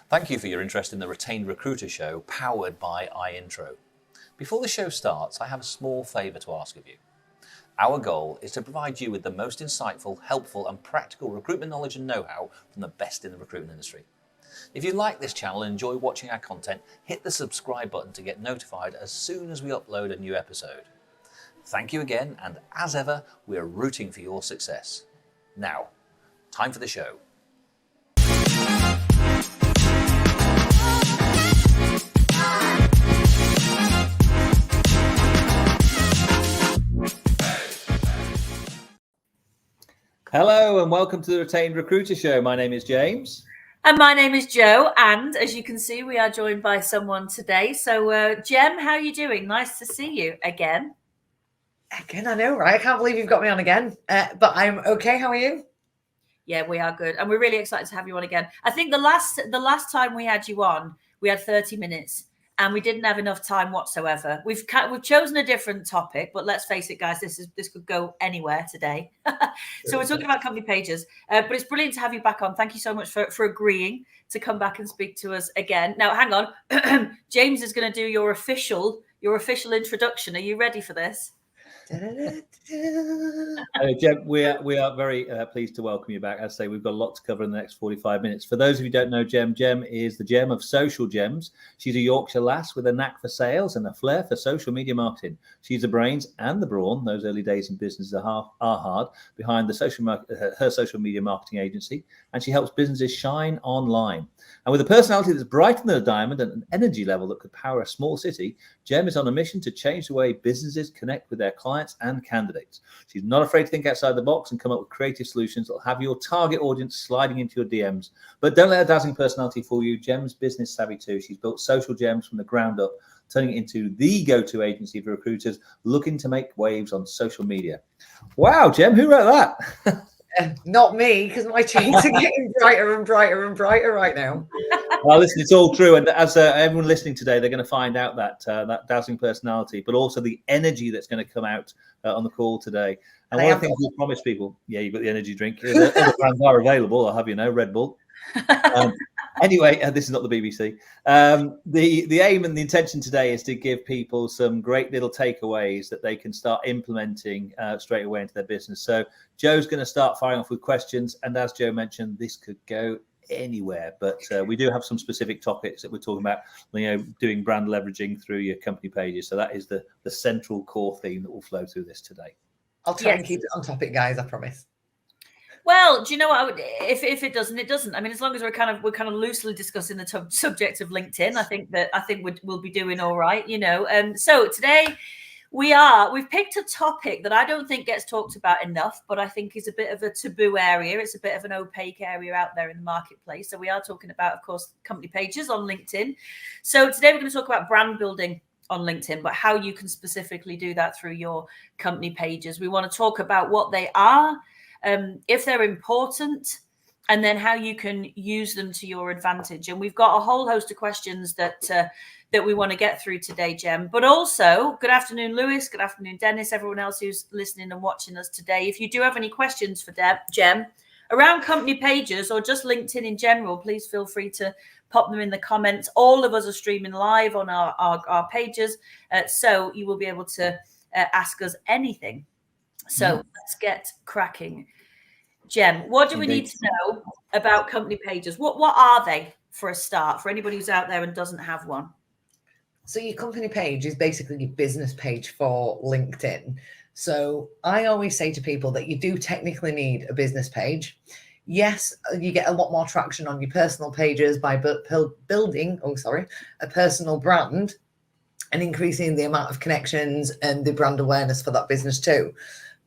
Thank you for your interest in the Retained Recruiter show powered by iIntro. Before the show starts, I have a small favour to ask of you. Our goal is to provide you with the most insightful, helpful and practical recruitment knowledge and know-how from the best in the recruitment industry. If you like this channel and enjoy watching our content, hit the subscribe button to get notified as soon as we upload a new episode. Thank you again, and as ever, we're rooting for your success. Now, time for the show. Hello and welcome to the Retained Recruiter show. My name is James. And my name is Jo, and as you can see, we are joined by someone today. So, Jem, how are you doing? Nice to see you again. Again, I know, right? I can't believe you've got me on again, but I'm okay. How are you? Yeah, we are good, and we're really excited to have you on again. I think the last time we had you on, we had 30 minutes, and we didn't have enough time whatsoever. We've chosen a different topic, but let's face it, guys, this could go anywhere today. So we're talking about company pages, but it's brilliant to have you back on. Thank you so much for agreeing to come back and speak to us again. Now, hang on, James is going to do your official introduction. Are you ready for this? Jem, we are very pleased to welcome you back. As I say, we've got a lot to cover in the next 45 minutes. For those of you who don't know Jem is the gem of social gems. She's a Yorkshire lass with a knack for sales and a flair for social media marketing. She's the brains and the brawn. Those early days in business are hard behind the her social media marketing agency, and she helps businesses shine online. And with a personality that's brighter than a diamond and an energy level that could power a small city, Jem is on a mission to change the way businesses connect with their clients and candidates. She's not afraid to think outside the box and come up with creative solutions that will have your target audience sliding into your DMs. But don't let her dazzling personality fool you. Jem's business savvy too. She's built Social Gems from the ground up, turning it into the go-to agency for recruiters looking to make waves on social media. Wow, Jem, who wrote that? Not me, because my chains are getting brighter and brighter and brighter right now. Well, listen, it's all true. And as everyone listening today, they're going to find out that dazzling personality, but also the energy that's going to come out on the call today. And one of the things we promise people, yeah, you've got the energy drink. Other brands are available, I'll have you know, Red Bull. Anyway, this is not the BBC. The aim and the intention today is to give people some great little takeaways that they can start implementing straight away into their business. So Jo's going to start firing off with questions. And as Jo mentioned, this could go anywhere, but we do have some specific topics that we're talking about, doing brand leveraging through your company pages. So that is the central core theme that will flow through this today. I'll try and keep it on topic, guys, I promise. Well, do you know what? If it doesn't, it doesn't. I mean, as long as we're kind of loosely discussing the subject of LinkedIn, I think we'll be doing all right, you know. So today we've picked a topic that I don't think gets talked about enough, but I think is a bit of a taboo area. It's a bit of an opaque area out there in the marketplace. So we are talking about, of course, company pages on LinkedIn. So today we're going to talk about brand building on LinkedIn, but how you can specifically do that through your company pages. We want to talk about what they are, if they're important, and then how you can use them to your advantage. And we've got a whole host of questions that we want to get through today, Jem. But also, good afternoon, Lewis. Good afternoon, Dennis. Everyone else who's listening and watching us today. If you do have any questions for Jem around company pages or just LinkedIn in general, please feel free to pop them in the comments. All of us are streaming live on our pages, so you will be able to ask us anything. So let's get cracking. Jem, what do we need to know about company pages? What are they for a start, for anybody who's out there and doesn't have one? So your company page is basically your business page for LinkedIn. So I always say to people that you do technically need a business page. Yes, you get a lot more traction on your personal pages by building a personal brand and increasing the amount of connections and the brand awareness for that business too.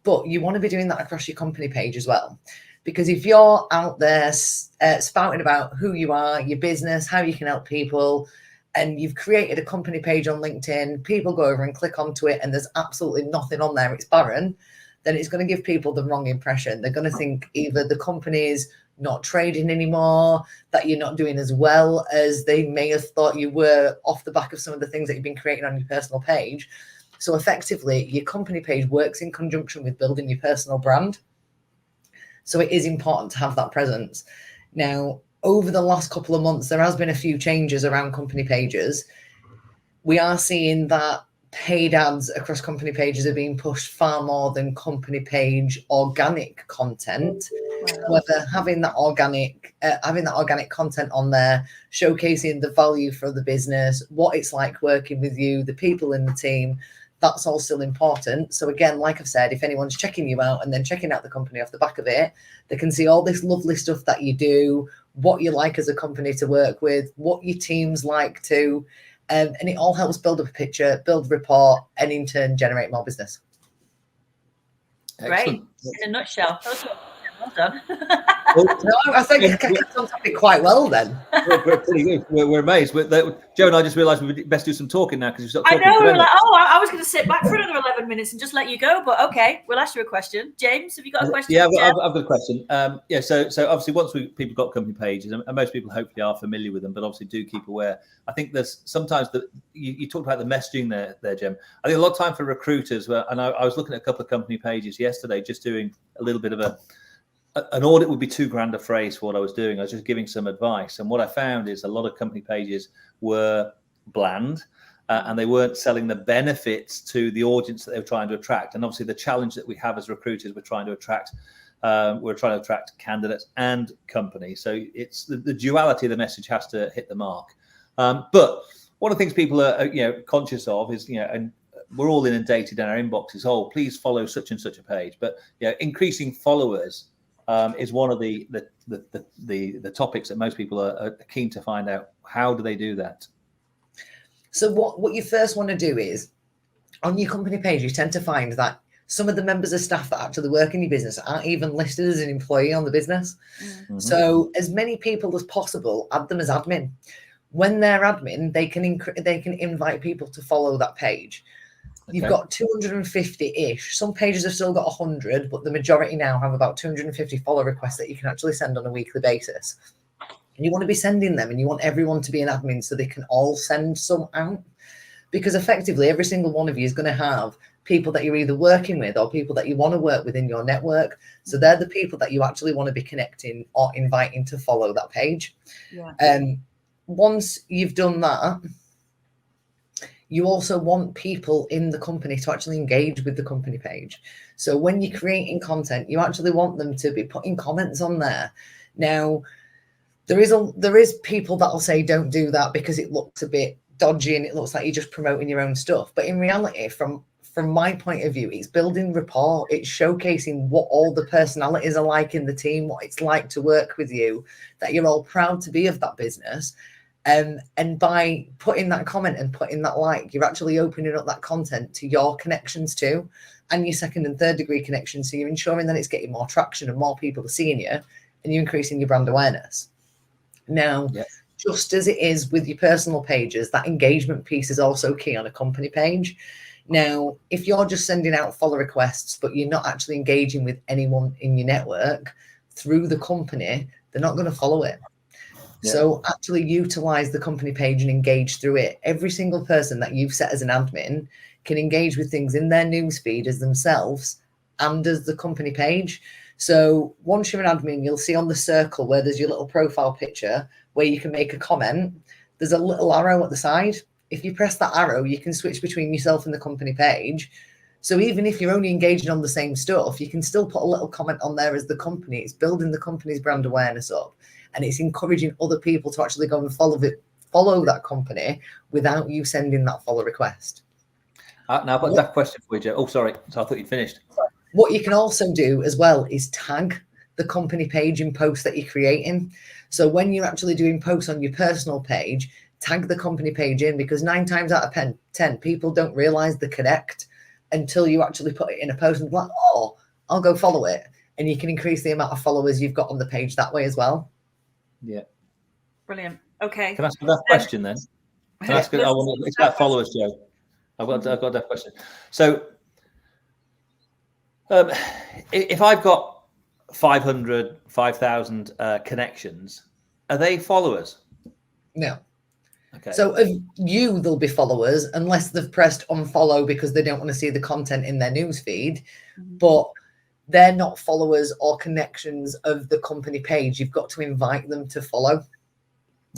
But you want to be doing that across your company page as well. Because if you're out there spouting about who you are, your business, how you can help people, and you've created a company page on LinkedIn, people go over and click onto it and there's absolutely nothing on there, it's barren, then it's going to give people the wrong impression. They're going to think either the company's not trading anymore, that you're not doing as well as they may have thought you were off the back of some of the things that you've been creating on your personal page. So effectively, your company page works in conjunction with building your personal brand. So it is important to have that presence. Now, over the last couple of months, there has been a few changes around company pages. We are seeing that paid ads across company pages are being pushed far more than company page organic content. Whether having that organic content on there, showcasing the value for the business, what it's like working with you, the people in the team, that's all still important. So again, like I've said, if anyone's checking you out and then checking out the company off the back of it, they can see all this lovely stuff that you do, what you like as a company to work with, what your teams like to, and it all helps build up a picture, build rapport, and in turn generate more business. Great. In a nutshell. Well done. No, I think I kept on topic quite well then. We're pretty good. We're amazed. Joe and I just realised we'd best do some talking now because we've stopped I talking. know. We were like, I was going to sit back for another 11 minutes and just let you go, but okay, we'll ask you a question. James, have you got a question? Yeah, I've got a question. So obviously once people got company pages, and most people hopefully are familiar with them, but obviously do keep aware. I think there's sometimes that you talked about the messaging there, Jem. I think a lot of time for recruiters, and I was looking at a couple of company pages yesterday, just doing a little bit of an audit would be too grand a phrase for what I was doing. I was just giving some advice. And what I found is a lot of company pages were bland and they weren't selling the benefits to the audience that they were trying to attract. And obviously the challenge that we have as recruiters, we're trying to attract candidates and companies. So it's the duality of the message has to hit the mark. But one of the things people are conscious of is, and we're all inundated in our inboxes. Oh, please follow such and such a page. But increasing followers is one of the topics that most people are keen to find out. How do they do that? So what you first want to do is, on your company page, you tend to find that some of the members of staff that actually work in your business aren't even listed as an employee on the business. Mm-hmm. So as many people as possible, add them as admin. When they're admin, they can invite people to follow that page. Okay. You've got 250-ish. Some pages have still got 100, but the majority now have about 250 follow requests that you can actually send on a weekly basis. And you want to be sending them, and you want everyone to be an admin so they can all send some out. Because effectively, every single one of you is going to have people that you're either working with or people that you want to work with in your network. So they're the people that you actually want to be connecting or inviting to follow that page. Yeah. Once you've done that, you also want people in the company to actually engage with the company page. So when you're creating content, you actually want them to be putting comments on there. Now, there is people that will say don't do that because it looks a bit dodgy and it looks like you're just promoting your own stuff. But in reality, from my point of view, it's building rapport. It's showcasing what all the personalities are like in the team, what it's like to work with you, that you're all proud to be of that business. And by putting that comment and putting that like, you're actually opening up that content to your connections too, and your second and third degree connections. So you're ensuring that it's getting more traction and more people are seeing you, and you're increasing your brand awareness. Now, just as it is with your personal pages, that engagement piece is also key on a company page. Now, if you're just sending out follow requests, but you're not actually engaging with anyone in your network through the company, they're not going to follow it. Yeah. So actually utilize the company page and engage through it. Every single person that you've set as an admin can engage with things in their newsfeed as themselves and as the company page. So once you're an admin, you'll see on the circle where there's your little profile picture where you can make a comment. There's a little arrow at the side. If you press that arrow, you can switch between yourself and the company page. So even if you're only engaging on the same stuff, you can still put a little comment on there as the company. It's building the company's brand awareness up. And it's encouraging other people to actually go and follow that company without you sending that follow request. Now I've got that question for you, Joe. Oh, sorry. So I thought you'd finished. What you can also do as well is tag the company page in posts that you're creating. So when you're actually doing posts on your personal page, tag the company page in, because 9 times out of 10, people don't realize the connect until you actually put it in a post and be like, oh, I'll go follow it. And you can increase the amount of followers you've got on the page that way as well. Yeah. Brilliant. Okay. Can I ask that question then? Can I ask it's about followers, Joe. I've got that question. So if I've got 500, 5,000 connections, are they followers? No. Okay. So of you, they'll be followers unless they've pressed unfollow because they don't want to see the content in their newsfeed. Mm-hmm. But they're not followers or connections of the company page. You've got to invite them to follow.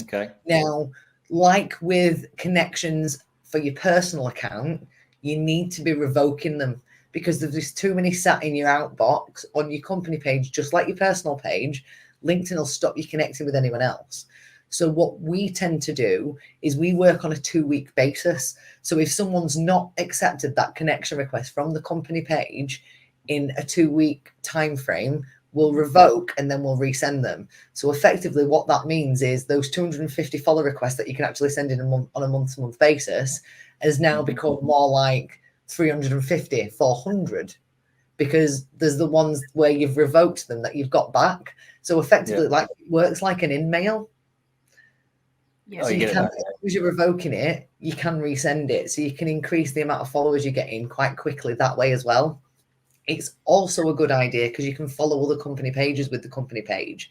Okay. Now, like with connections for your personal account, you need to be revoking them, because if there's too many sat in your outbox on your company page, just like your personal page, LinkedIn will stop you connecting with anyone else. So what we tend to do is we work on a 2-week basis. So if someone's not accepted that connection request from the company page in a 2-week time frame, we'll revoke and then we'll resend them. So effectively what that means is those 250 follow requests that you can actually send in on a month-to-month basis has now become more like 350, 400, because there's the ones where you've revoked them that you've got back. So effectively, like, it works like an in-mail. Yeah. So you can, as you're revoking it, you can resend it. So you can increase the amount of followers you get in quite quickly that way as well. It's also a good idea because you can follow other company pages with the company page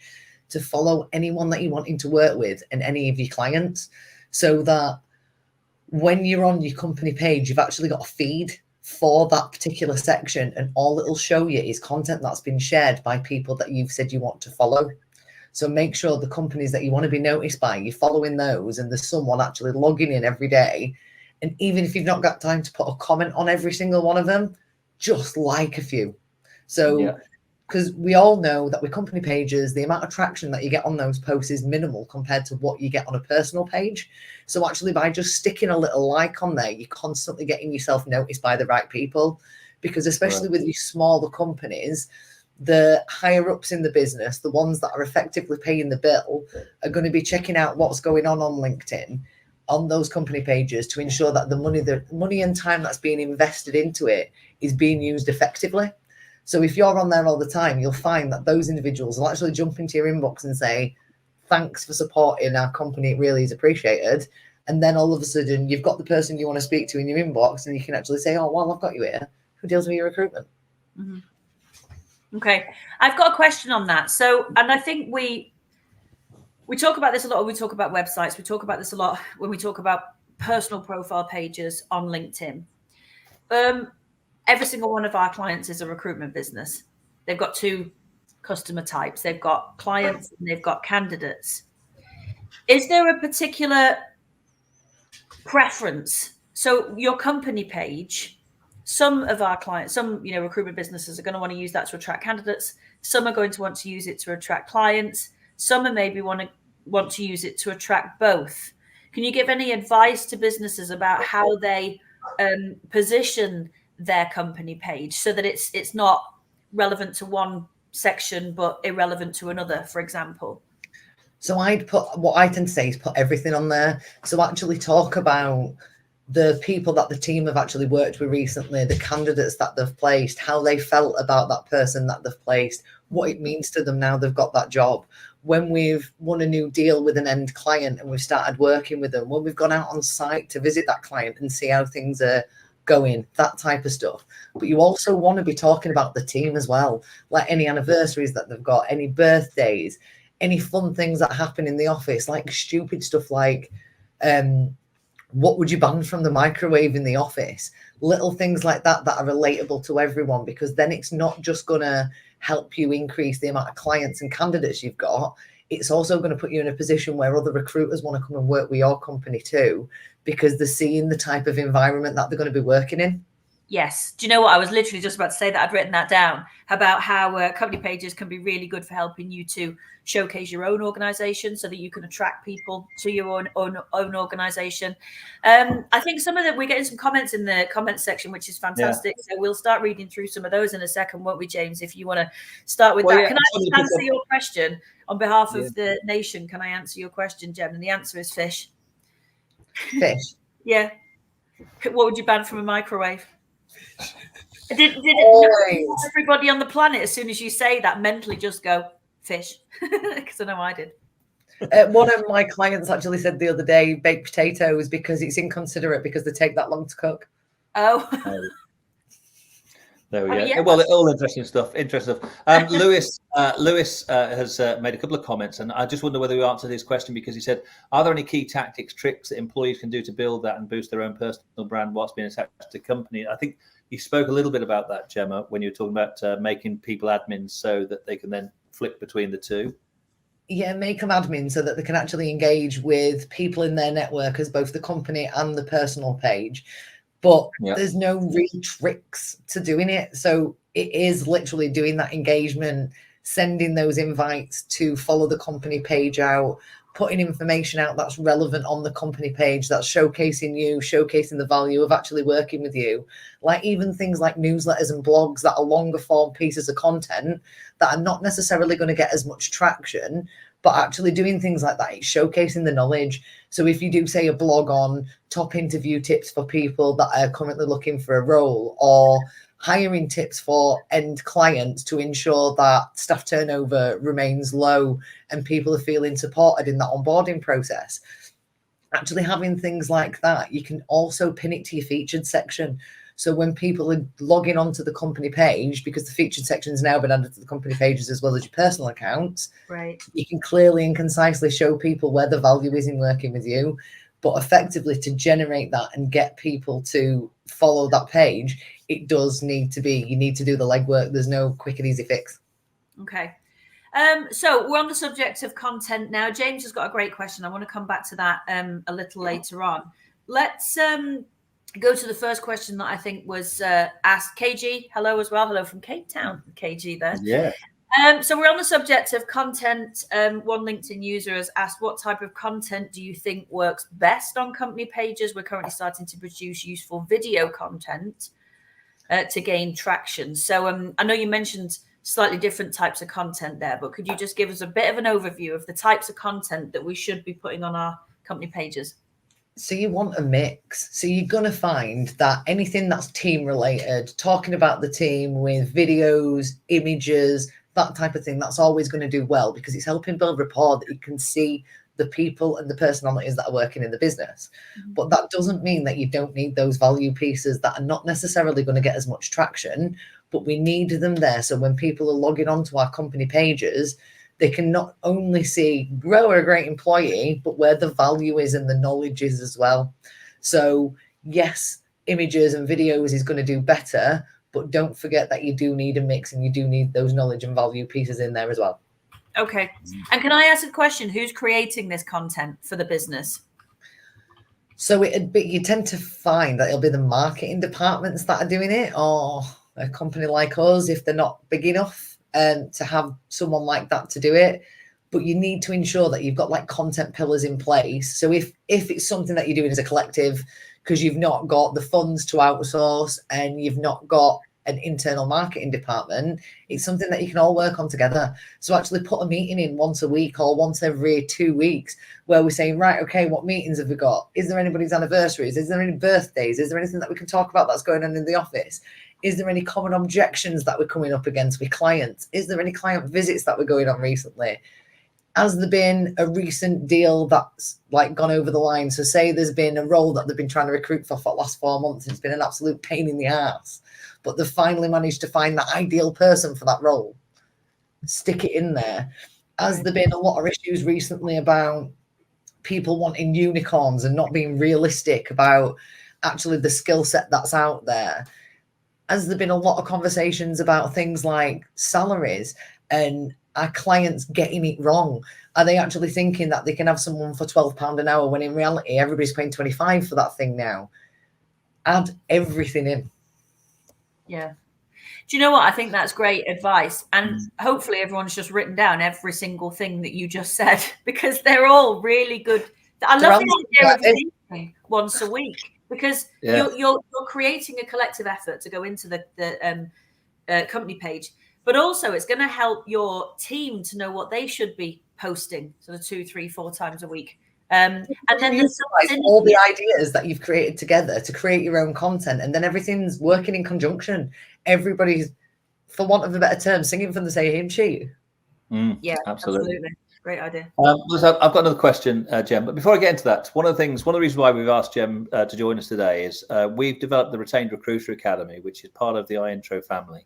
to follow anyone that you're wanting to work with and any of your clients, so that when you're on your company page, you've actually got a feed for that particular section, and all it'll show you is content that's been shared by people that you've said you want to follow. So make sure the companies that you want to be noticed by, you're following those, and there's someone actually logging in every day. And even if you've not got time to put a comment on every single one of them, just like a few. So, because we all know that with company pages, the amount of traction that you get on those posts is minimal compared to what you get on a personal page. So actually, by just sticking a little like on there, you're constantly getting yourself noticed by the right people. Because especially with these smaller companies, the higher ups in the business, the ones that are effectively paying the bill, are going to be checking out what's going on LinkedIn on those company pages to ensure that the money and time that's being invested into it is being used effectively. So if you're on there all the time, you'll find that those individuals will actually jump into your inbox and say, thanks for supporting our company, it really is appreciated. And then all of a sudden you've got the person you want to speak to in your inbox, and you can actually say, oh, well, I've got you here. Who deals with your recruitment? Mm-hmm. Okay, I've got a question on that. So, and I think we talk about this a lot when we talk about websites. We talk about this a lot when we talk about personal profile pages on LinkedIn. Every single one of our clients is a recruitment business. They've got two customer types. They've got clients and they've got candidates. Is there a particular preference? So your company page, some of our clients, some recruitment businesses are going to want to use that to attract candidates. Some are going to want to use it to attract clients. Some are maybe want to use it to attract both. Can you give any advice to businesses about how they position their company page so that it's not relevant to one section but irrelevant to another, for example? So what I tend to say is put everything on there. So actually talk about the people that the team have actually worked with recently, the candidates that they've placed, how they felt about that person that they've placed, what it means to them now they've got that job. When we've won a new deal with an end client and we've started working with them, when we've gone out on site to visit that client and see how things are going, that type of stuff. But you also want to be talking about the team as well, like any anniversaries that they've got, any birthdays, any fun things that happen in the office, like stupid stuff like what would you ban from the microwave in the office? Little things like that are relatable to everyone, because then it's not just going to help you increase the amount of clients and candidates you've got. It's also going to put you in a position where other recruiters want to come and work with your company too, because they're seeing the type of environment that they're going to be working in. Yes. Do you know what? I was literally just about to say that. I'd written that down about how company pages can be really good for helping you to showcase your own organization so that you can attract people to your own organization. I think some of them, we're getting some comments in the comments section, which is fantastic. So we'll start reading through some of those in a second, won't we, James? If you want to start with that. Yeah, can I just answer your question on behalf of the nation? Can I answer your question, Jem? And the answer is fish. Fish? Yeah. What would you ban from a microwave? Did everybody on the planet, as soon as you say that, mentally just go fish? Because I know I did. One of my clients actually said the other day, baked potatoes, because it's inconsiderate because they take that long to cook. Oh. There we go. Yeah, well, all interesting stuff. Lewis has made a couple of comments, and I just wonder whether we answered his question, because he said, are there any key tactics, tricks that employees can do to build that and boost their own personal brand whilst being attached to the company? I think You spoke a little bit about that, Gemma, when you were talking about making people admins so that they can then flick between the two. Yeah, make them admin so that they can actually engage with people in their network as both the company and the personal page. But there's no real tricks to doing it. So it is literally doing that engagement, sending those invites to follow the company page out, putting information out that's relevant on the company page, that's showcasing you, showcasing the value of actually working with you. Like even things like newsletters and blogs that are longer form pieces of content that are not necessarily going to get as much traction, but actually doing things like that, it's showcasing the knowledge. So if you do say a blog on top interview tips for people that are currently looking for a role, or hiring tips for end clients to ensure that staff turnover remains low and people are feeling supported in that onboarding process, actually having things like that, you can also pin it to your featured section. So when people are logging onto the company page, because the featured section has now been added to the company pages as well as your personal accounts, right, you can clearly and concisely show people where the value is in working with you. But effectively, to generate that and get people to follow that page, it does need to be, you need to do the legwork. There's no quick and easy fix. Okay. So we're on the subject of content now. James has got a great question. I want to come back to that a little later on. Let's go to the first question that I think was asked. KG, hello as well. Hello from Cape Town, KG there. Yeah. So we're on the subject of content. One LinkedIn user has asked, what type of content do you think works best on company pages? We're currently starting to produce useful video content to gain traction. So I know you mentioned slightly different types of content there, but could you just give us a bit of an overview of the types of content that we should be putting on our company pages? So you want a mix. So you're going to find that anything that's team related, talking about the team with videos, images, that type of thing, that's always going to do well because it's helping build rapport that you can see the people and the personalities that are working in the business. Mm-hmm. But that doesn't mean that you don't need those value pieces that are not necessarily going to get as much traction, but we need them there. So when people are logging onto our company pages, they can not only see grow a great employee, but where the value is and the knowledge is as well. So yes, images and videos is going to do better, but don't forget that you do need a mix and you do need those knowledge and value pieces in there as well. Okay. And can I ask a question? Who's creating this content for the business? So you tend to find that it'll be the marketing departments that are doing it, or a company like us, if they're not big enough to have someone like that to do it. But you need to ensure that you've got like content pillars in place. So if it's something that you're doing as a collective, because you've not got the funds to outsource and you've not got an internal marketing department, it's something that you can all work on together. So actually put a meeting in once a week or once every 2 weeks where we're saying, right, okay, what meetings have we got? Is there anybody's anniversaries? Is there any birthdays? Is there anything that we can talk about that's going on in the office? Is there any common objections that we're coming up against with clients? Is there any client visits that we're going on recently? Has there been a recent deal that's like gone over the line? So say there's been a role that they've been trying to recruit for the last 4 months. It's been an absolute pain in the ass, but they've finally managed to find the ideal person for that role. Stick it in there. Has there been a lot of issues recently about people wanting unicorns and not being realistic about actually the skill set that's out there? Has there been a lot of conversations about things like salaries and are clients getting it wrong? Are they actually thinking that they can have someone for £12 an hour when in reality everybody's paying 25 for that thing now? Add everything in. Yeah. Do you know what? I think that's great advice. And hopefully everyone's just written down every single thing that you just said, because they're all really good. I love the idea of meeting once a week, because you're creating a collective effort to go into the company page, but also it's going to help your team to know what they should be posting sort of 2, 3, 4 times a week. And then there's all the ideas that you've created together to create your own content, and then everything's working in conjunction. Everybody's, for want of a better term, singing from the same sheet. Yeah, absolutely. Great idea. So I've got another question, Jem. But before I get into that, one of the reasons why we've asked Jem to join us today is we've developed the Retained Recruiter Academy, which is part of the iIntro family.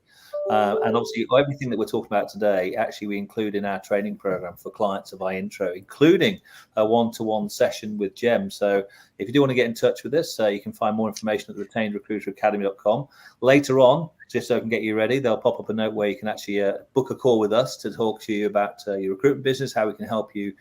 And obviously, everything that we're talking about today, actually, we include in our training program for clients of iIntro, including a one-to-one session with Jem. So if you do want to get in touch with us, you can find more information at retainedrecruiteracademy.com. Later on, just so I can get you ready, they'll pop up a note where you can actually book a call with us to talk to you about your recruitment business, how we can help you,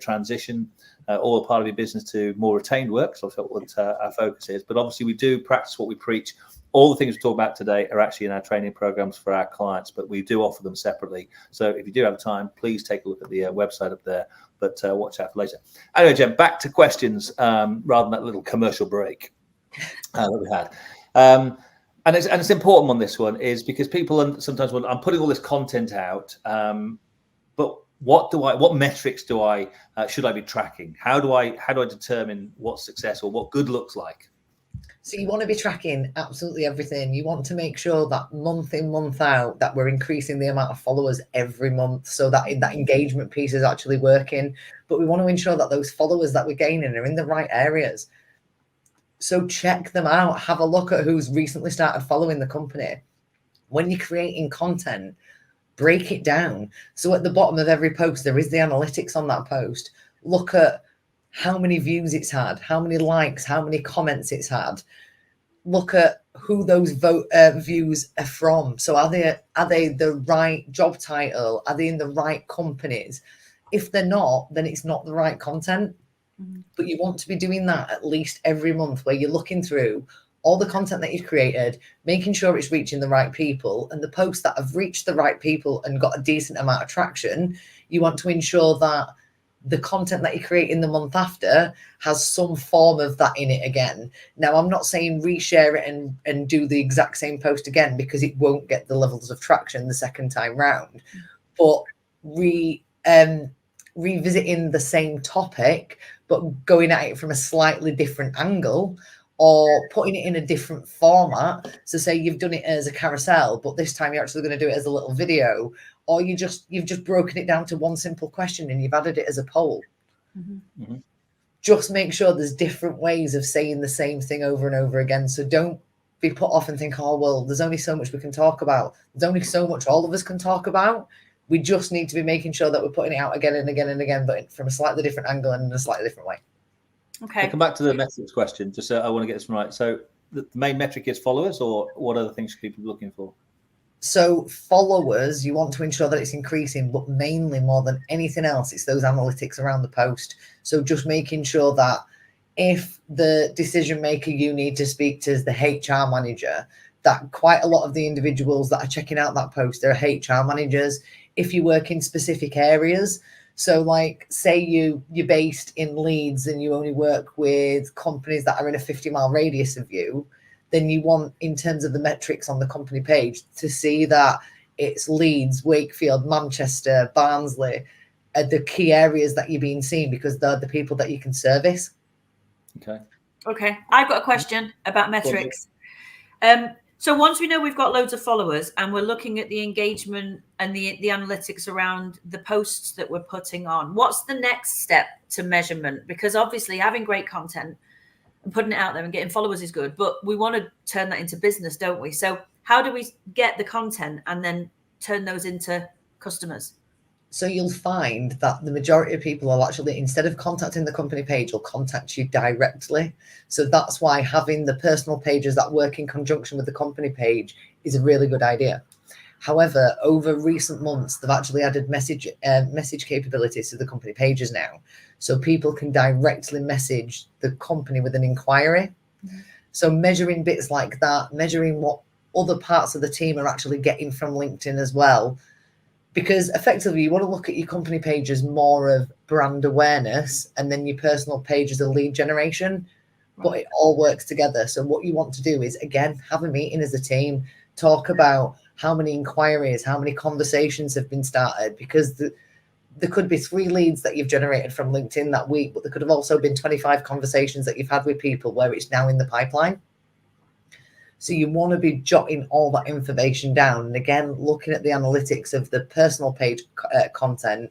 transition all part of your business to more retained work. So that's what our focus is. But obviously, we do practice what we preach. All the things we talk about today are actually in our training programs for our clients, but we do offer them separately. So if you do have time, please take a look at the website up there, but watch out for later. Anyway, Jem, back to questions rather than that little commercial break that we had. And it's an important one, this one, is because people sometimes wonder, I'm putting all this content out, but what metrics should I be tracking? How do I determine what success or what good looks like? So you want to be tracking absolutely everything. You want to make sure that month in, month out, that we're increasing the amount of followers every month, so that that engagement piece is actually working. But we want to ensure that those followers that we're gaining are in the right areas. So check them out. Have a look at who's recently started following the company. When you're creating content, break it down. So at the bottom of every post, there is the analytics on that post. Look at how many views it's had, how many likes, how many comments it's had. Look at who those views are from. So are they the right job title? Are they in the right companies? If they're not, then it's not the right content. But you want to be doing that at least every month, where you're looking through all the content that you've created, making sure it's reaching the right people, and the posts that have reached the right people and got a decent amount of traction. You want to ensure that the content that you create in the month after has some form of that in it again. Now, I'm not saying reshare it and do the exact same post again, because it won't get the levels of traction the second time round. But revisiting the same topic, but going at it from a slightly different angle, or putting it in a different format. So say you've done it as a carousel, but this time you're actually going to do it as a little video, or you've just broken it down to one simple question and you've added it as a poll. Just make sure there's different ways of saying the same thing over and over again. So don't be put off and think, oh, well, there's only so much we can talk about. There's only so much all of us can talk about. We just need to be making sure that we're putting it out again and again and again, but from a slightly different angle and in a slightly different way. Okay. I'll come back to the metrics question. Just I want to get this right. So the main metric is followers, or what other things should people be looking for? So followers, you want to ensure that it's increasing, but mainly, more than anything else, it's those analytics around the post. So just making sure that if the decision maker you need to speak to is the HR manager, that quite a lot of the individuals that are checking out that post are HR managers. If you work in specific areas, so like say you're based in Leeds and you only work with companies that are in a 50-mile radius of you, then you want, in terms of the metrics on the company page, to see that it's Leeds, Wakefield, Manchester, Barnsley are the key areas that you're being seen, because they're the people that you can service. Okay. I've got a question about metrics. So once we know we've got loads of followers and we're looking at the engagement and the analytics around the posts that we're putting on, what's the next step to measurement? Because obviously having great content and putting it out there and getting followers is good, but we want to turn that into business, don't we? So how do we get the content and then turn those into customers? So you'll find that the majority of people will actually, instead of contacting the company page, will contact you directly. So that's why having the personal pages that work in conjunction with the company page is a really good idea. However, over recent months, they've actually added message capabilities to the company pages now. So people can directly message the company with an inquiry. So measuring bits like that, measuring what other parts of the team are actually getting from LinkedIn as well. Because effectively, you want to look at your company page as more of brand awareness, and then your personal page as a lead generation, but it all works together. So what you want to do is, again, have a meeting as a team, talk about how many inquiries, how many conversations have been started, because there could be 3 leads that you've generated from LinkedIn that week, but there could have also been 25 conversations that you've had with people where it's now in the pipeline. So you want to be jotting all that information down. And again, looking at the analytics of the personal page content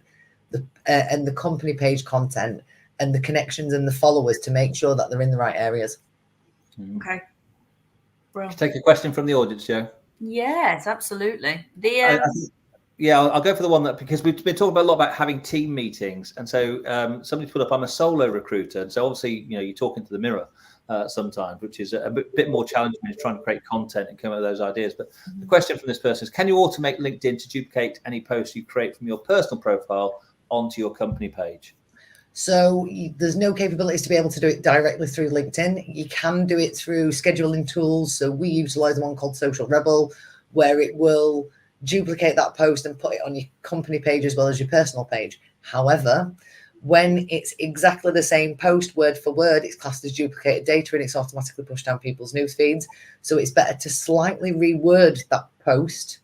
and the company page content and the connections and the followers to make sure that they're in the right areas. Okay. Let's take a question from the audience, Joe. Yes, absolutely. Yeah, I'll go for the one that, because we've been talking a lot about having team meetings, and so somebody put up, I'm a solo recruiter, and so obviously you're talking to the mirror sometimes, which is a bit more challenging when you're trying to create content and come up with those ideas. But the question from this person is, can you automate LinkedIn to duplicate any posts you create from your personal profile onto your company page? So there's no capabilities to be able to do it directly through LinkedIn. You can do it through scheduling tools. So we utilize one called Social Rebel, where it will duplicate that post and put it on your company page as well as your personal page. However, when it's exactly the same post word for word, it's classed as duplicated data and it's automatically pushed down people's news feeds. So it's better to slightly reword that post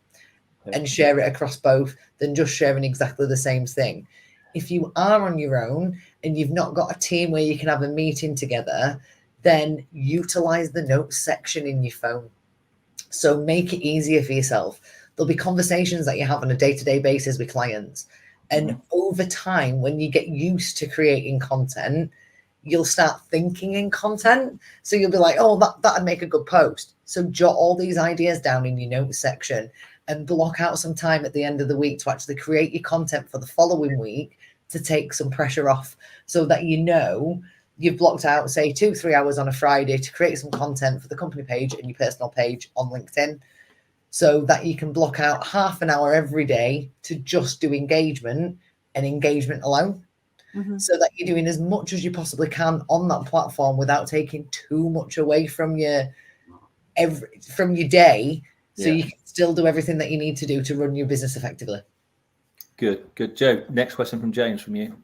and share it across both than just sharing exactly the same thing. If you are on your own and you've not got a team where you can have a meeting together, then utilize the notes section in your phone. So make it easier for yourself. There'll be conversations that you have on a day-to-day basis with clients. And over time, when you get used to creating content, you'll start thinking in content. So you'll be like, oh, that'd make a good post. So jot all these ideas down in your notes section and block out some time at the end of the week to actually create your content for the following week to take some pressure off, so that you've blocked out, say, 2-3 hours on a Friday to create some content for the company page and your personal page on LinkedIn, so that you can block out half an hour every day to just do engagement and engagement alone. So that you're doing as much as you possibly can on that platform without taking too much away from your day, so you can still do everything that you need to do to run your business effectively. Good. Joe, next question from James from you.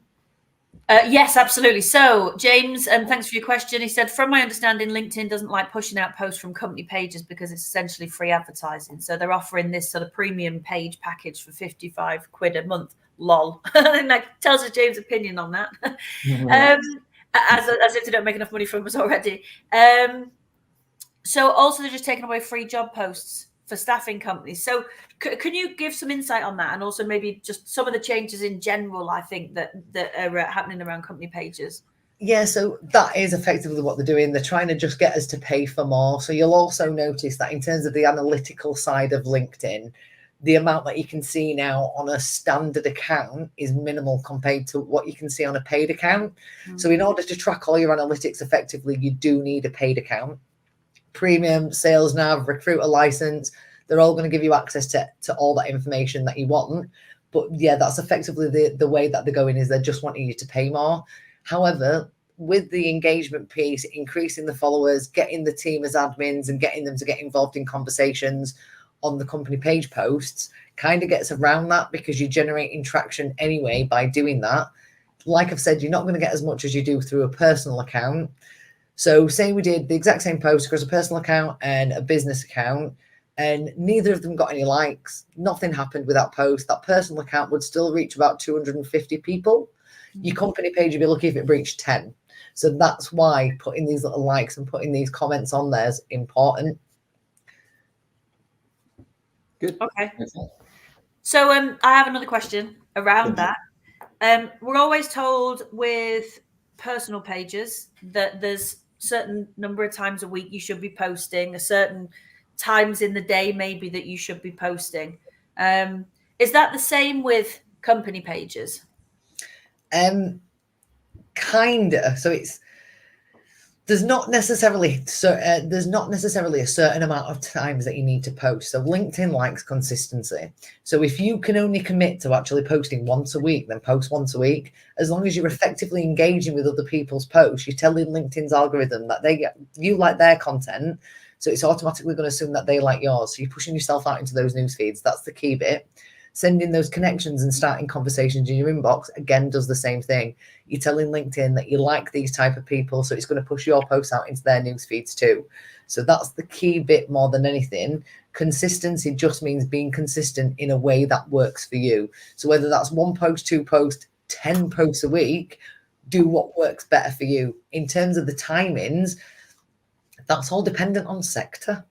Yes, absolutely. So James, thanks for your question. He said, from my understanding, LinkedIn doesn't like pushing out posts from company pages because it's essentially free advertising. So they're offering this sort of premium page package for 55 quid a month. Lol. And that tells us James' opinion on that. As if they don't make enough money from us already. So also they're just taking away free job posts for staffing companies. So can you give some insight on that, and also maybe just some of the changes in general, I think, that are happening around company pages? Yeah, so that is effectively what they're doing. They're trying to just get us to pay for more. So you'll also notice that in terms of the analytical side of LinkedIn, the amount that you can see now on a standard account is minimal compared to what you can see on a paid account. So in order to track all your analytics effectively, you do need a paid account. Premium, Sales Nav, Recruiter license, they're all going to give you access to all that information that you want. But yeah, that's effectively the way that they're going, is they're just wanting you to pay more. However, with the engagement piece, increasing the followers, getting the team as admins and getting them to get involved in conversations on the company page posts kind of gets around that, because you're generating traction anyway by doing that. Like I've said, you're not going to get as much as you do through a personal account. So say we did the exact same post across a personal account and a business account, and neither of them got any likes. Nothing happened with that post. That personal account would still reach about 250 people. Your company page, you'd be lucky if it reached 10. So that's why putting these little likes and putting these comments on there is important. Good. Okay. So I have another question around that. We're always told with personal pages that there's certain number of times a week you should be posting, a certain times in the day maybe that you should be posting. Is that the same with company pages? Kinda. So there's not necessarily a certain amount of times that you need to post. So LinkedIn likes consistency. So if you can only commit to actually posting once a week, then post once a week. As long as you're effectively engaging with other people's posts, you're telling LinkedIn's algorithm that you like their content. So it's automatically going to assume that they like yours. So you're pushing yourself out into those news feeds. That's the key bit. Sending those connections and starting conversations in your inbox, again, does the same thing. You're telling LinkedIn that you like these type of people, so it's going to push your posts out into their news feeds too. So that's the key bit more than anything. Consistency just means being consistent in a way that works for you. So whether that's 1 post, 2 posts, 10 posts a week, do what works better for you. In terms of the timings, that's all dependent on sector.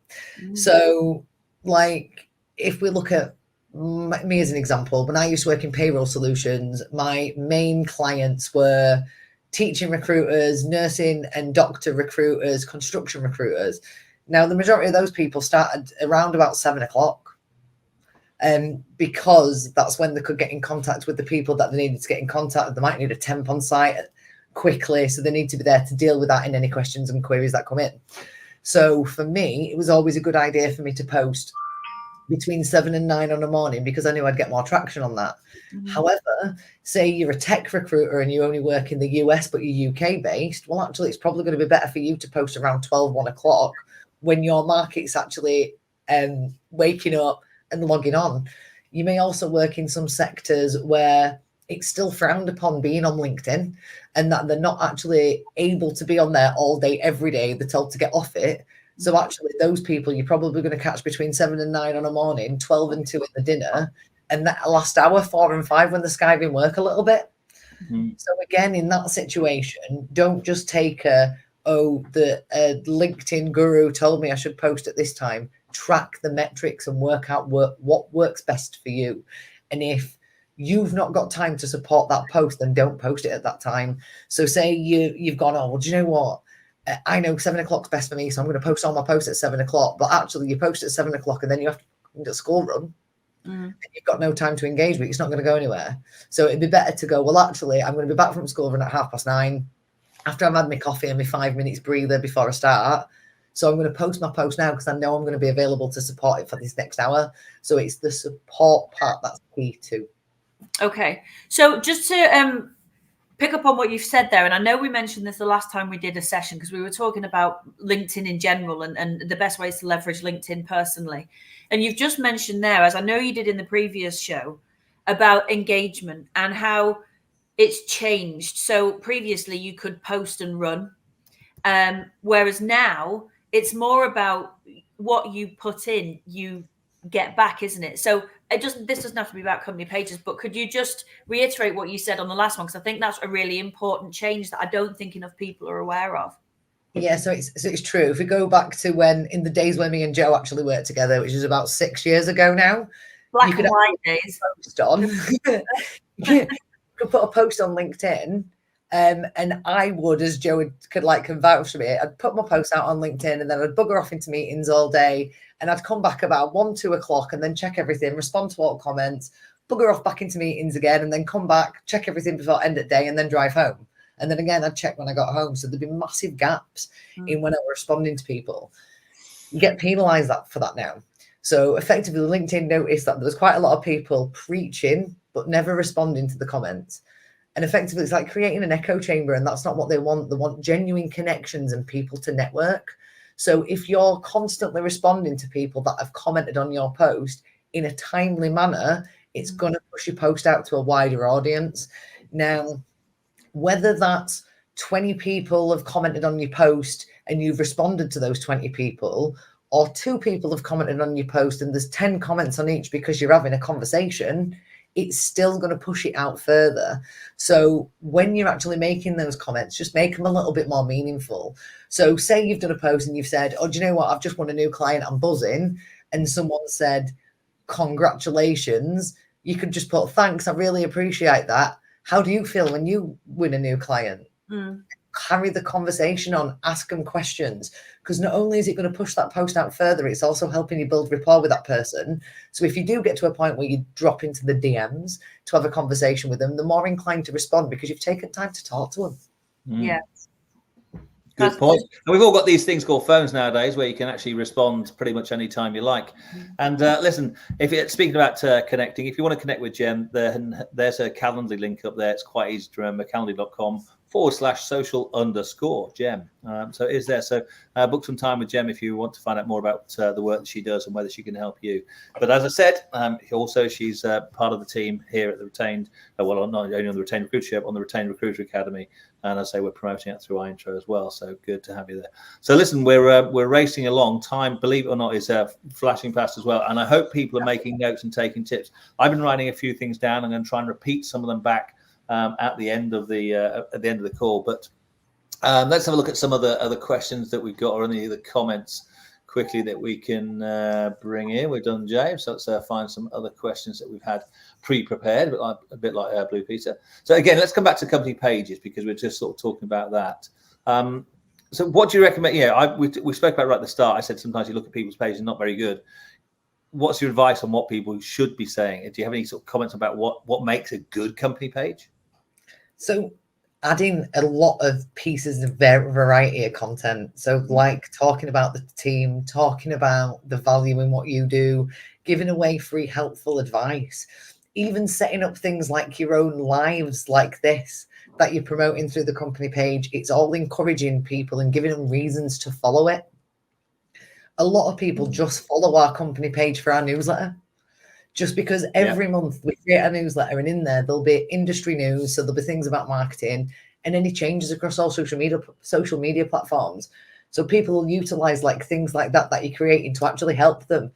So like if we look at me as an example, when I used to work in payroll solutions, my main clients were teaching recruiters, nursing and doctor recruiters, construction recruiters. Now, the majority of those people started around about 7 o'clock, because that's when they could get in contact with the people that they needed to get in contact with. They might need a temp on site quickly, so they need to be there to deal with that in any questions and queries that come in. So for me, it was always a good idea for me to post between 7 and 9 on a morning, because I knew I'd get more traction on that. Mm-hmm. However, say you're a tech recruiter and you only work in the US, but you're UK based. Well, actually, it's probably going to be better for you to post around 12, 1 o'clock when your market's actually waking up and logging on. You may also work in some sectors where it's still frowned upon being on LinkedIn, and that they're not actually able to be on there all day, every day. They're told to get off it. So actually, those people you're probably going to catch between 7 and 9 on a morning, 12 and 2 at the dinner, and that last hour, 4 and 5, when they're skiving work a little bit. Mm-hmm. So again, in that situation, don't just take the LinkedIn guru told me I should post at this time. Track the metrics and work out what works best for you. And if you've not got time to support that post, then don't post it at that time. So say you've gone, oh, well, do you know what? I know 7 o'clock's best for me, so I'm going to post all my posts at 7 o'clock. But actually, you post at 7 o'clock and then you have to do a school run. And you've got no time to engage with it. It's not going to go anywhere. So it'd be better to go, well, actually, I'm going to be back from school run at 9:30 after I've had my coffee and my 5 minutes breather before I start. So I'm going to post my post now because I know I'm going to be available to support it for this next hour. So it's the support part that's key too. Okay. So just to pick up on what you've said there, and I know we mentioned this the last time we did a session, because we were talking about LinkedIn in general and the best ways to leverage LinkedIn personally. And you've just mentioned there, as I know you did in the previous show, about engagement and how it's changed. So previously you could post and run, whereas now it's more about what you put in, you get back, isn't it? So this doesn't have to be about company pages, but could you just reiterate what you said on the last one? Because I think that's a really important change that I don't think enough people are aware of. Yeah, so it's true. If we go back to in the days when me and Joe actually worked together, which is about 6 years ago now, black and white days. Post on. You could put a post on LinkedIn, and I would, as Joe could vouch for me, I'd put my post out on LinkedIn, and then I'd bugger off into meetings all day, and I'd come back about 1, 2 o'clock, and then check everything, respond to all comments, bugger off back into meetings again, and then come back, check everything before end of day, and then drive home. And then again, I'd check when I got home. So there'd be massive gaps in when I was responding to people. You get penalized for that now. So effectively, LinkedIn noticed that there was quite a lot of people preaching, but never responding to the comments. And effectively, it's like creating an echo chamber, and that's not what they want. They want genuine connections and people to network. So if you're constantly responding to people that have commented on your post in a timely manner, it's going to push your post out to a wider audience. Now, whether that's 20 people have commented on your post and you've responded to those 20 people, or 2 people have commented on your post and there's 10 comments on each because you're having a conversation, it's still going to push it out further. So when you're actually making those comments, just make them a little bit more meaningful. So say you've done a post and you've said, oh, do you know what? I've just won a new client. I'm buzzing. And someone said, congratulations. You could just put, thanks. I really appreciate that. How do you feel when you win a new client? Carry the conversation on, ask them questions, because not only is it going to push that post out further, it's also helping you build rapport with that person. So if you do get to a point where you drop into the DMs to have a conversation with them, they're more inclined to respond because you've taken time to talk to them. Yeah. Good point. And we've all got these things called phones nowadays where you can actually respond pretty much any time you like. And listen, if you're speaking about connecting, if you want to connect with Jem, then there's a Calendly link up there. It's quite easy to remember, calendly.com/social_Jem. So it is there. So book some time with Jem if you want to find out more about the work that she does and whether she can help you. But as I said, also she's part of the team here at the Retained, well, not only on the Retained Recruiter, on the Retained Recruiter Academy. And as I say, we're promoting it through our intro as well. So good to have you there. So listen, we're racing along. Time, believe it or not, is flashing past as well. And I hope people are making notes and taking tips. I've been writing a few things down. I'm going to try and repeat some of them back at the end of the call. But let's have a look at some of the other questions that we've got, or any of the comments quickly that we can bring in. We've done James, so let's find some other questions that we've had pre-prepared, but a bit like Blue Peter. So again, let's come back to company pages because we're just sort of talking about that. So what do you recommend? Yeah, we spoke about right at the start. I said sometimes you look at people's pages and not very good. What's your advice on what people should be saying? Do you have any sort of comments about what makes a good company page? So adding a lot of pieces of variety of content. So like talking about the team, talking about the value in what you do, giving away free helpful advice, even setting up things like your own lives like this that you're promoting through the company page. It's all encouraging people and giving them reasons to follow it. A lot of people just follow our company page for our newsletter. Just because every month we create a newsletter, and in there there'll be industry news, so there'll be things about marketing and any changes across all social media platforms. So people will utilize like things like that you're creating to actually help them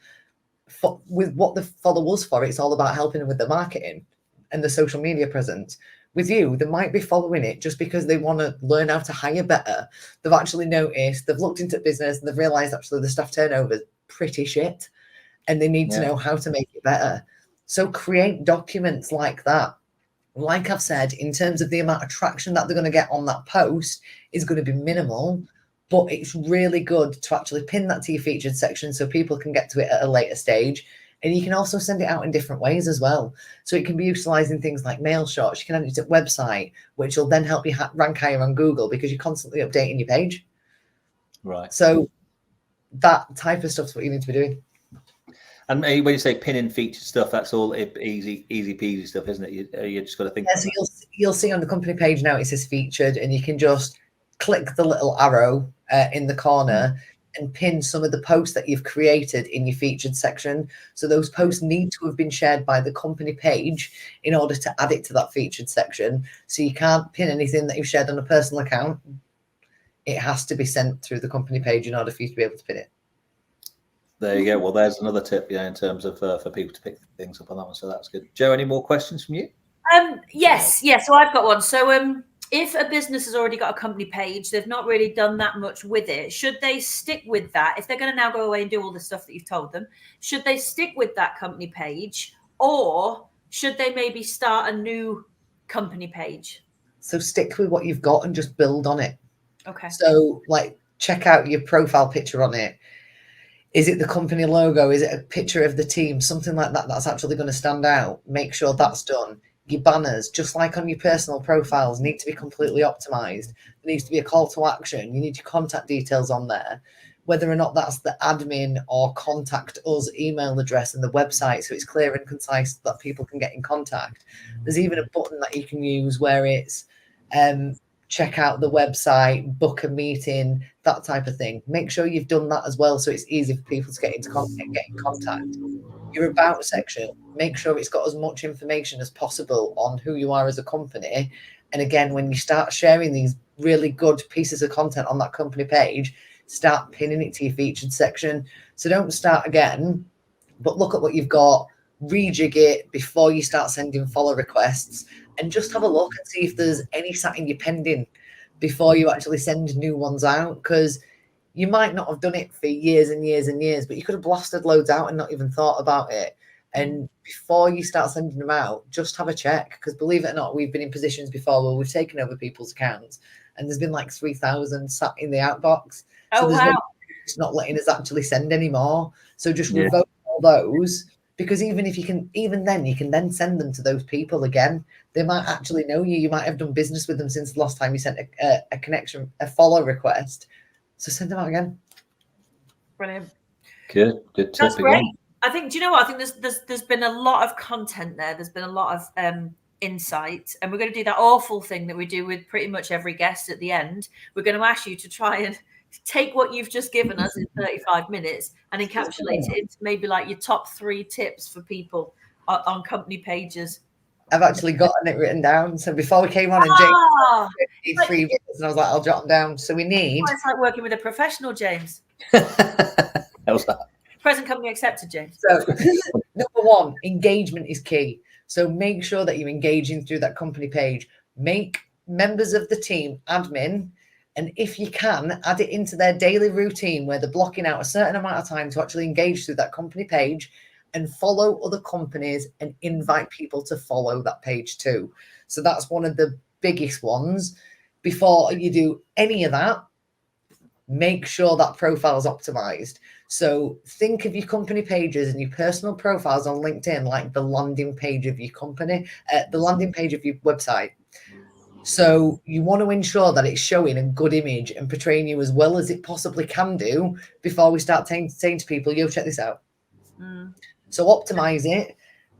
with what they follow us for. It's all about helping them with the marketing and the social media presence. With you, they might be following it just because they want to learn how to hire better. They've actually noticed, they've looked into business and they've realized actually the staff turnover is pretty shit, and they need to know how to make it better. So create documents like that. Like I've said, in terms of the amount of traction that they're going to get on that post is going to be minimal, but it's really good to actually pin that to your featured section so people can get to it at a later stage. And you can also send it out in different ways as well. So it can be utilizing things like mail shots. You can add it to a website, which will then help you rank higher on Google because you're constantly updating your page. Right. So that type of stuff is what you need to be doing. And when you say pin and featured stuff, that's all easy peasy stuff, isn't it? You just got to think. Yeah, so you'll see on the company page now it says featured, and you can just click the little arrow in the corner and pin some of the posts that you've created in your featured section. So those posts need to have been shared by the company page in order to add it to that featured section. So you can't pin anything that you've shared on a personal account. It has to be sent through the company page in order for you to be able to pin it. There you go. Well, there's another tip, in terms of for people to pick things up on that one. So that's good. Joe, any more questions from you? Yes. So I've got one. So if a business has already got a company page, they've not really done that much with it. Should they stick with that? If they're going to now go away and do all the stuff that you've told them, should they stick with that company page, or should they maybe start a new company page? So stick with what you've got and just build on it. Okay. So like check out your profile picture on it. Is it the company logo? Is it a picture of the team? Something like that that's actually going to stand out. Make sure that's done. Your banners, just like on your personal profiles, need to be completely optimized. There needs to be a call to action. You need your contact details on there, whether or not that's the admin or contact us email address and the website, so it's clear and concise that people can get in contact. There's even a button that you can use where it's check out the website, book a meeting, that type of thing. Make sure you've done that as well, so it's easy for people to get in contact. Your about section, make sure it's got as much information as possible on who you are as a company. And again, when you start sharing these really good pieces of content on that company page, start pinning it to your featured section. So don't start again, but look at what you've got, rejig it before you start sending follow requests, and just have a look and see if there's any sat in your pending before you actually send new ones out. Because you might not have done it for years and years and years, but you could have blasted loads out and not even thought about it. And before you start sending them out, just have a check. Because believe it or not, we've been in positions before where we've taken over people's accounts and there's been like 3,000 sat in the outbox. Oh, so there's wow. it's not letting us actually send anymore. So just revoke all those, because even then you can then send them to those people again. They might actually know you. You might have done business with them since the last time you sent a connection, a follow request. So send them out again. Brilliant. Good tip. That's great. Again. I think, do you know what? I think there's been a lot of content there. There's been a lot of insight, and we're going to do that awful thing that we do with pretty much every guest at the end. We're going to ask you to try and take what you've just given us in 35 minutes and encapsulate it into maybe like your top 3 tips for people on company pages. I've actually gotten it written down. So before we came on, and James 3 minutes, and I was like, I'll jot them down. So we need. It's like working with a professional, James. How's that? Present company accepted, James. So number 1, engagement is key. So make sure that you're engaging through that company page. Make members of the team admin, and if you can, add it into their daily routine where they're blocking out a certain amount of time to actually engage through that company page and follow other companies and invite people to follow that page too. So that's one of the biggest ones. Before you do any of that, make sure that profile is optimized. So think of your company pages and your personal profiles on LinkedIn like the landing page of your company, the landing page of your website. So you want to ensure that it's showing a good image and portraying you as well as it possibly can do before we start saying to people, yo, check this out. So optimize it,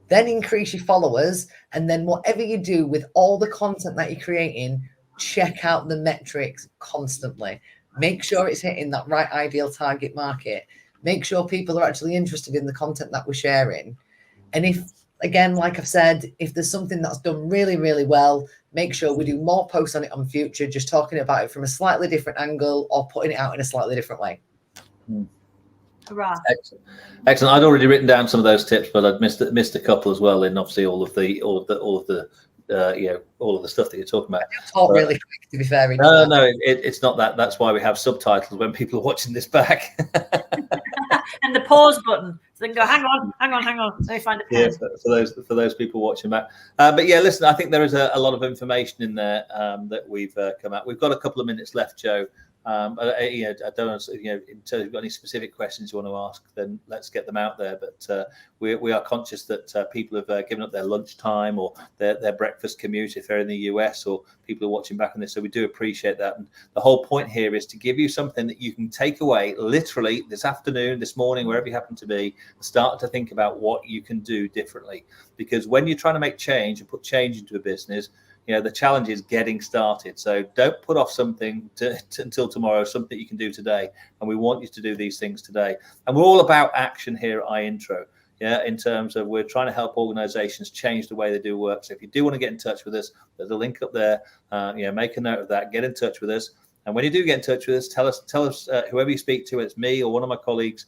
then increase your followers, and then whatever you do with all the content that you're creating, check out the metrics constantly. Make sure it's hitting that right ideal target market. Make sure people are actually interested in the content that we're sharing. And if, again, like I've said, if there's something that's done really, really well, make sure we do more posts on it on future, just talking about it from a slightly different angle or putting it out in a slightly different way. Hurrah. Excellent. I'd already written down some of those tips, but I'd missed a couple as well. And obviously all of the stuff that you're talking about. Talk really quick, to be fair. No, it's not that. That's why we have subtitles when people are watching this back. And the pause button, so they can go, hang on. Let me find a pen. Yeah, for those people watching back. But yeah, listen, I think there is a lot of information in there that we've come out. We've got a couple of minutes left, Joe. I don't know, in terms of you've got any specific questions you want to ask, then let's get them out there. But we are conscious that people have given up their lunchtime or their breakfast commute if they're in the US, or people are watching back on this. So we do appreciate that. And the whole point here is to give you something that you can take away literally this afternoon, this morning, wherever you happen to be, and start to think about what you can do differently. Because when you're trying to make change and put change into a business, the challenge is getting started. So don't put off something until tomorrow, something you can do today. And we want you to do these things today. And we're all about action here at iIntro. Yeah, in terms of we're trying to help organizations change the way they do work. So if you do want to get in touch with us, there's a link up there. Make a note of that. Get in touch with us. And when you do get in touch with us, tell us whoever you speak to, it's me or one of my colleagues.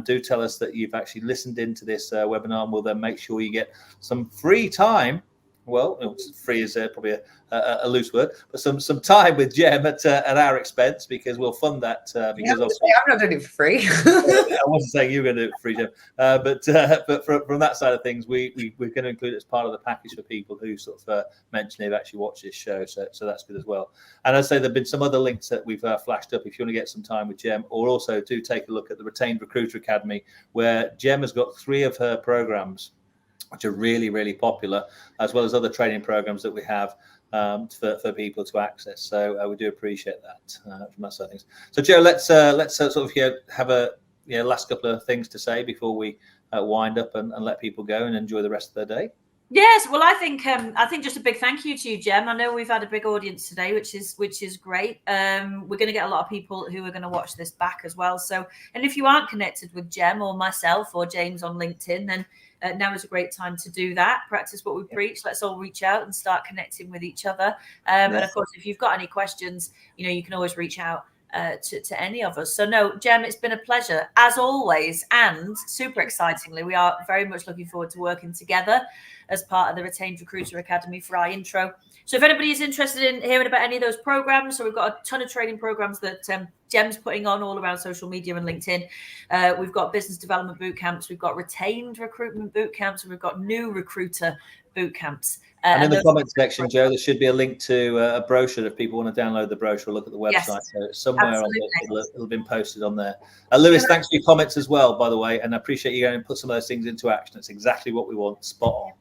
Do tell us that you've actually listened into this webinar, and we'll then make sure you get some free time. Well, free is probably a loose word, but some time with Jem at our expense, because we'll fund that. Because I'm not doing it for free. I wasn't saying you were going to do it for free, Jem. But from that side of things, we're going to include it as part of the package for people who sort of mention they've actually watched this show. So that's good as well. And I'd say there've been some other links that we've flashed up if you want to get some time with Jem, or also do take a look at the Retained Recruiter Academy, where Jem has got 3 of her programs, which are really, really popular, as well as other training programs that we have for people to access. So we do appreciate that from that side of things. So Joe, let's sort of have a last couple of things to say before we wind up and let people go and enjoy the rest of their day. Yes, well, I think just a big thank you to you, Jem. I know we've had a big audience today, which is great. We're going to get a lot of people who are going to watch this back as well. So, and if you aren't connected with Jem or myself or James on LinkedIn, then now is a great time to do that. Practice what we preach. Let's all reach out and start connecting with each other. And of course, if you've got any questions, you can always reach out to any of us. So no, Jem, it's been a pleasure as always, and super excitingly, we are very much looking forward to working together as part of the Retained Recruiter Academy for iIntro. So if anybody is interested in hearing about any of those programs, so we've got a ton of training programs that Jem's putting on all around social media and LinkedIn. We've got business development boot camps, we've got retained recruitment boot camps, and we've got new recruiter boot camps. And in the comments section, Joe, there should be a link to a brochure if people want to download the brochure or look at the website. Yes, so somewhere on it'll have been posted on there. Lewis, thanks for your comments as well, by the way, and I appreciate you going to put some of those things into action. It's exactly what we want. Spot on.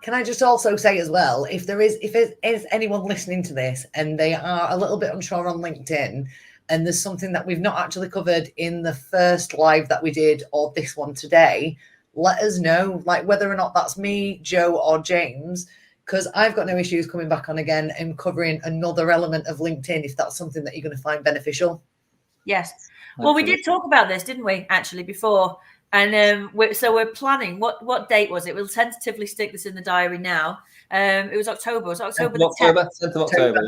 Can I just also say as well, if there is anyone listening to this and they are a little bit unsure on LinkedIn, and there's something that we've not actually covered in the first live that we did or this one today, let us know, like whether or not that's me, Joe, or James, because I've got no issues coming back on again and covering another element of LinkedIn if that's something that you're going to find beneficial. Yes. Well, we did talk about this, didn't we, actually, before? And we're planning. What date was it? We'll tentatively stick this in the diary now. It was October. Was it October the 10th? 10th of October.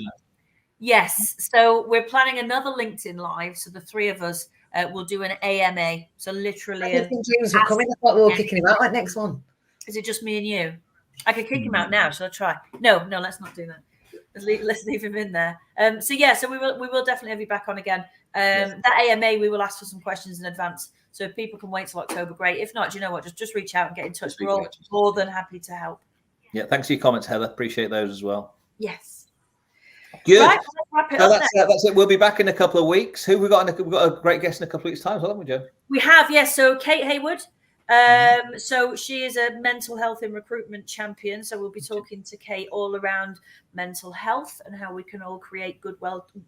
Yes. So we're planning another LinkedIn Live. So the 3 of us will do an AMA. So literally. I think James will come in. I thought we were kicking him out like next one. Is it just me and you? I could kick him out now. Shall I try? No, let's not do that. Let's leave him in there. So we will definitely have you back on again. That AMA, we will ask for some questions in advance. So if people can wait till October, great. If not, do you know what? Just reach out and get in touch. We're all more than happy to help. Yeah, thanks for your comments, Heather. Appreciate those as well. Yes. Good. Right, let's wrap it So up that's it. We'll be back in a couple of weeks. Who have we got? We've got a great guest in a couple of weeks' time, haven't we, Joe? We have, yes. So Kate Haywood. So she is a mental health in recruitment champion. So we'll be talking to Kate all around mental health and how we can all create good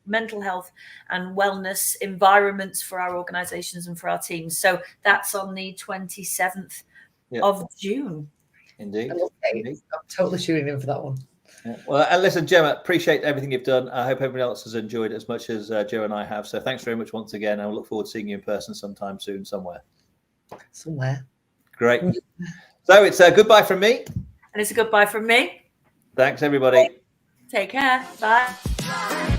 mental health and wellness environments for our organizations and for our teams. So that's on the 27th of June. Indeed. I'm totally tuning in for that one. Yeah. Well, and listen, Gemma, appreciate everything you've done. I hope everybody else has enjoyed it as much as Joe and I have. So thanks very much once again. I look forward to seeing you in person sometime soon, somewhere. Great. So it's a goodbye from me. And it's a goodbye from me. Thanks, everybody. Take care. Bye.